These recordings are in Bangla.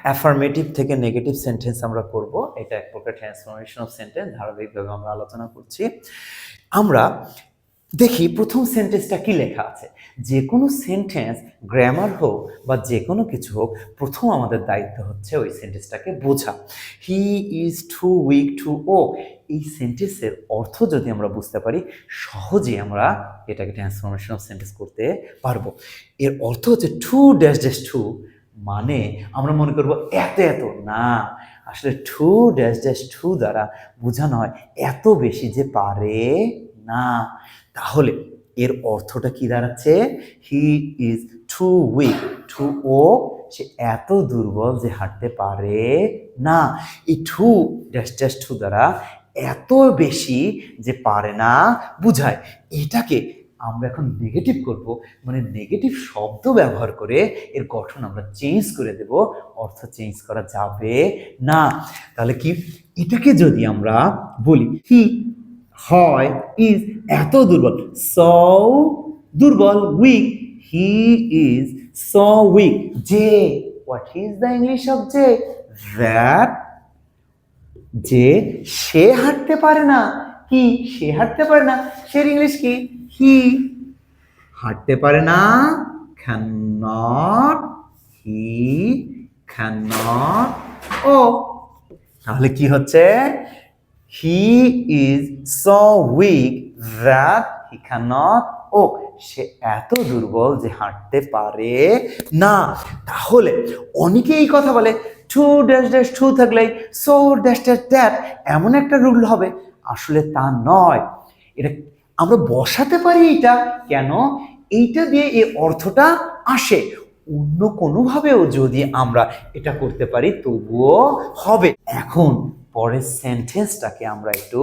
অ্যাফার্মেটিভ থেকে নেগেটিভ সেন্টেন্স আমরা করব। এটা এক প্রকার ট্রান্সফরমেশন অফ সেন্টেন্স, ধারাবাহিকভাবে আমরা আলোচনা করছি। আমরা দেখি প্রথম সেন্টেন্সটা কি লেখা আছে। যে কোনো সেন্টেন্স, গ্রামার হোক বা যে কোনো কিছু হোক, প্রথম আমাদের দায়িত্ব হচ্ছে ওই সেন্টেন্সটাকে বোঝা। He is too weak to walk, এই সেন্টেন্সের অর্থ যদি আমরা বুঝতে পারি, সহজেই আমরা এটাকে ট্রান্সফরমেশন অফ সেন্টেন্স করতে পারবো। এর অর্থ হচ্ছে টু ড্যাশ ড্যাশ টু, মানে আমরা মনে করবো এত এত না, আসলে টু ড্যাশ ড্যাশ টু দ্বারা বোঝানো হয় এত বেশি যে পারে না। তাহলে এর অর্থটা কি দাঁড়াচ্ছে? He is too weak to ও, সে এত দুর্বল যে হাঁটতে পারে না। এই টু ড্যাশ ড্যাশ টু দ্বারা এত বেশি যে পারে না বুঝায়। এটাকে আমরা এখন নেগেটিভ করব, মানে নেগেটিভ শব্দ ব্যবহার করে এর গঠন আমরা চেঞ্জ করে দেব, অর্থ চেঞ্জ করা যাবে না। তাহলে কি, এটাকে যদি আমরা বলি হি হয় ইজ এত দুর্বল, সো দুর্বল, weak, he is so weak, যে, what is the English of যে? দ্যাট, যে সে হাঁটতে পারে না। কি? সে হাঁটতে পারে না, সে ইংলিশ কি? হি। হাঁটতে পারে না, cannot, হি cannot ও। তাহলে কি হচ্ছে? হি is so weak that he cannot walk, সে এত দুর্বল যে হাঁটতে পারে না। তাহলে অনেকে এই কথা বলে টু ড্যাশ ড্যাশ টু থাকলে সো ড্যাশ ড্যাশ দ্যাট এমন একটা রুল হবে, আসলে তা নয়। এটা আমরা বসাতে পারি, এটা কেন? এইটা দিয়ে এই অর্থটা আসে। অন্য কোনোভাবেও যদি আমরা এটা করতে পারি তবুও হবে। এখন পরের সেন্টেন্সটাকে আমরা একটু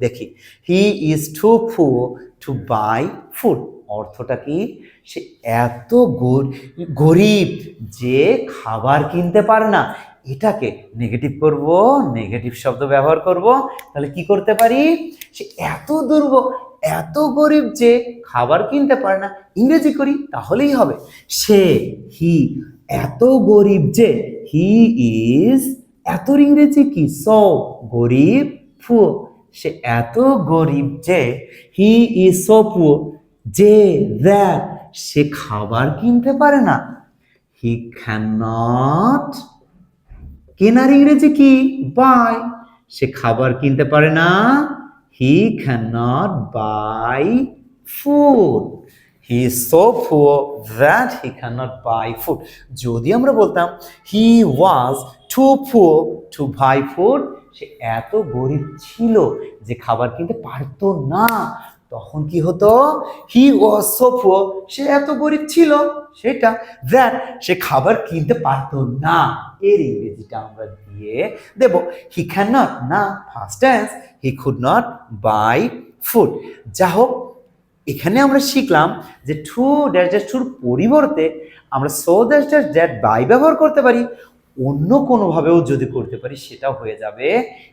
দেখি। He is too poor to buy food, অর্থটা কি? সে এত গরিব যে খাবার কিনতে পারে না। এটাকে নেগেটিভ করব, নেগেটিভ শব্দ ব্যবহার করব। তাহলে কি করতে পারি? সে এত দুর্বল, এত গরিব যে খাবার কিনতে পারে না। ইংরেজি করি তাহলেই হবে। সে, হি, এত গরিব যে, হি ইজ, এতর ইংরেজি কি? সো, গরিব, পুয়ার, সে এত গরিব যে, হি ইজ সো পুয়ার, যে, দ্যাট, সে খাবার কিনতে পারে না। হি ক্যানট, কেনার ইংরেজি কি? বাই, সে খাবার কিনতে পারে না। He cannot buy food, he is so poor that he cannot buy food. যদি আমরা বলতাম he was too poor to buy food, সে এত গরিব ছিল যে খাবার কিনতে পারতো না, তখন কি হতো? হি ওয়াজ সো পুয়ার, সে এত গরিব ছিল সেটা, দ্যাট, সে খাবার কিনতে পারতো না। এর ইংরেজিটা আমরা দিয়ে দেব। হি ক্যান নট, না, first tense, he could not buy food. যা হোক, এখানে আমরা শিখলাম যে টু ড্যাশ ড্যাশ টুর পরিবর্তে আমরা so dash dash that by ব্যবহার করতে পারি। অন্য কোনোভাবেও যদি করতে পারি সেটাও হয়ে যাবে।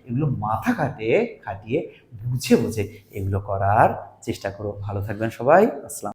এগুলো মাথা খাটিয়ে বুঝে বুঝে এগুলো করার চেষ্টা করো। ভালো থাকবেন সবাই। আসসালাম।